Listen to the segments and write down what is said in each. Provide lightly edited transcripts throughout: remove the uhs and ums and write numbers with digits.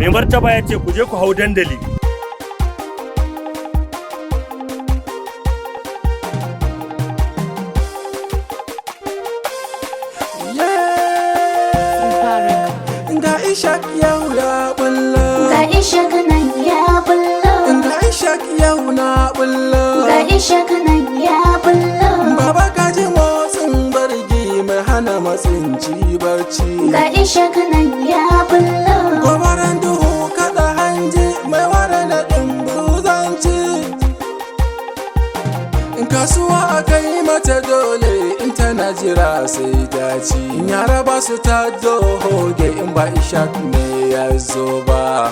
mai martaba ya ce ku je ku hau dandali. Ga Ishak yau ya bullo, Ga Ishak nan ya bullo, ga Ishak yau na bullo, Ga Ishak nan ya bullo, baba kaji motsin bargi mai hana matsinci barci. Ga Ishak nan ya bullo, Gobaran duhu kada hanji mai ware na buzanci. Kasuwa akai mata dole in tana jira sai daci. Yara ba su ta dohoge in ba Ishak ne ya zo ba.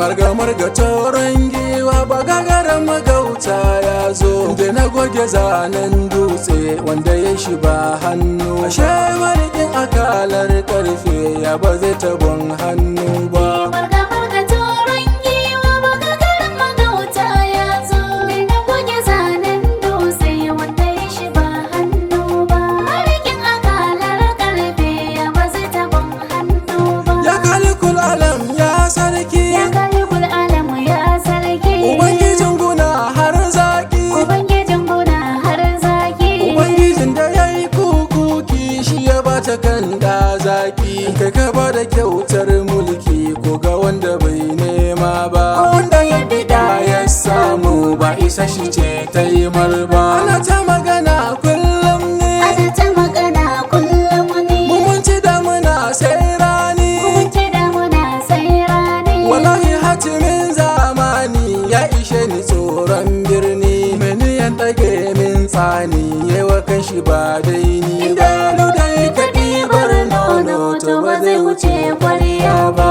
Marga toron giwa ba gagaran magauta ya zo. Da na goge zanen dutse wanda ya shi ba hannu. Ashe marikin akalar karfe ya ba zai tabon hannu ba. Marga toron giwa ba gagarin magauta ya zo. Da na goge zanen dutse wanda ya shi ba hannu ba. Marikin akalar karfe ya ba zai tabon hannu ba. Ya kalikul alam ya sarki, Ya kalikul alamu ya sarki, Ubangijin guna har zaki, Ubangijin guna har zaki, Ubangijin da ya yi kukuki shi ya bata kan da zaki. Kai ka ba da kyautar mulki ko ga wanda bai nema ba. Wanda ya bida ya samu ba isa shi ce ta yi marba. Ana ta magana kullum ne, ana ta magana kullum ne. mun ci damuna sai rani. Mun ci damuna sai rani. Wallahi hatimin zamani ya ishe ni tsoron birni. Meniyan ɗage min tsani yawa kan shi ba dai ni ba. Da ya kaɗi bar nono to ba zai wuce kwarya ba.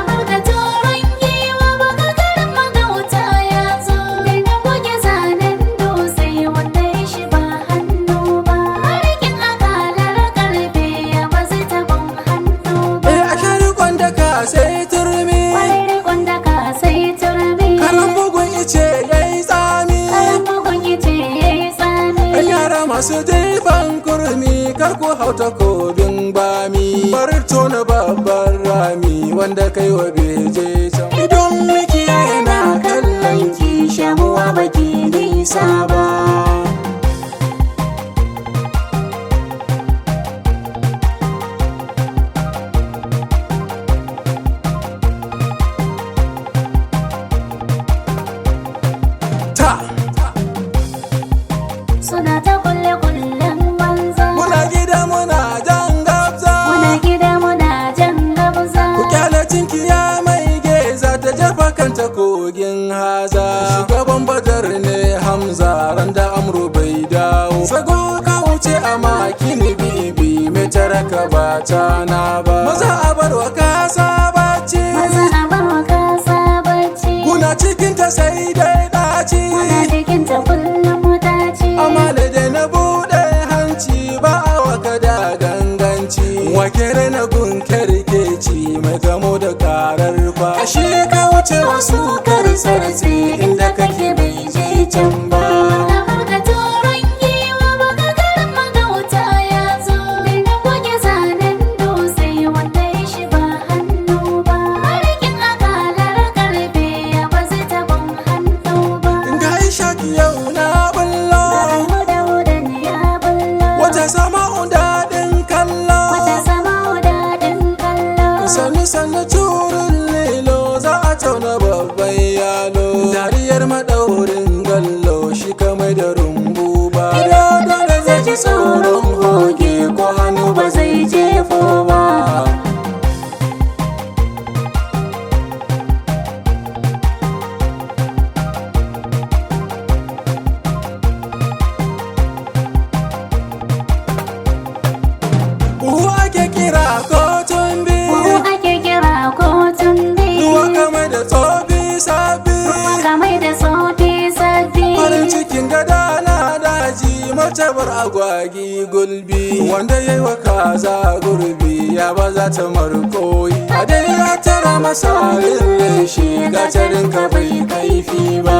Marga toron giwa ba gagarin magauta ya zo. Da na goge zanen dutse wanda ya shi ba hannu ba. Marikin akalar karfe ya ba zai tabon hannu ba. A sharikon da ka sai turmi, Kwarai rikon da ka sai turmi. kalan bugun ice ya yi tsami. Karan bugun ice ya yi tsami. Yara masu jefan kurmi kar ku hauta kobin bami. Bari tona babban rami wanda kai wa beje can. Idon mikiya yana kallon ki shamuwa baki nisa ba. Ta Suna ta kulle-kullen banza. muna gida muna jan gabza. Muna gida muna jan gabza. Ku kyale cinkiya mai geza ta jefa kanta kogin haza. Shugaban badar ne Hamza ran da Amru bai dawo. Sago ka wuce a makini bibi mai taraka ba ta na ba. Maza a bar wa kasa bacci. Maza a bar wa kasa bacci. Kuna cikin ta sai dai ɗaci. Muna cikin ta kullum mutaci. Amma da na buɗe hanci ba a waka da ganganci. Wakere na gunkar keci mai gamo da karar kwashi. Ka wuce wasu karsarci inda kake bai je can ba. Marga toron giwa ba gagarin magauta ya zo. Da na goge zanen dutse wanda ya shi ba hannu ba. Marikin akalar karfe ya ba zai tabon hannu ba. Ga Ishak yau na bullo, Dauda ne ya bullo. wata sama'u daɗin kallo. Wata sama daɗin kallo. Sannu turin lilo za a tauna babban yalo. Dariyar maɗaurin gallo shi kamar da rumbu ba. Ido dole zai ji tsoron hoge ko hannu ba zai jefo ba. Buhu ake kira kotun Mu biyu, ake kira kotun ruwa biyu. kamar da tsofi sabi. Kamai da tsofi sabbi. Farin cikin gada na daji martabar agwagi gulbi. Wanda ya yi wa kaza gurbi ya ba za ta markoyi. A dai ya tara masa rin shi gatarin ka bai kaifi ba.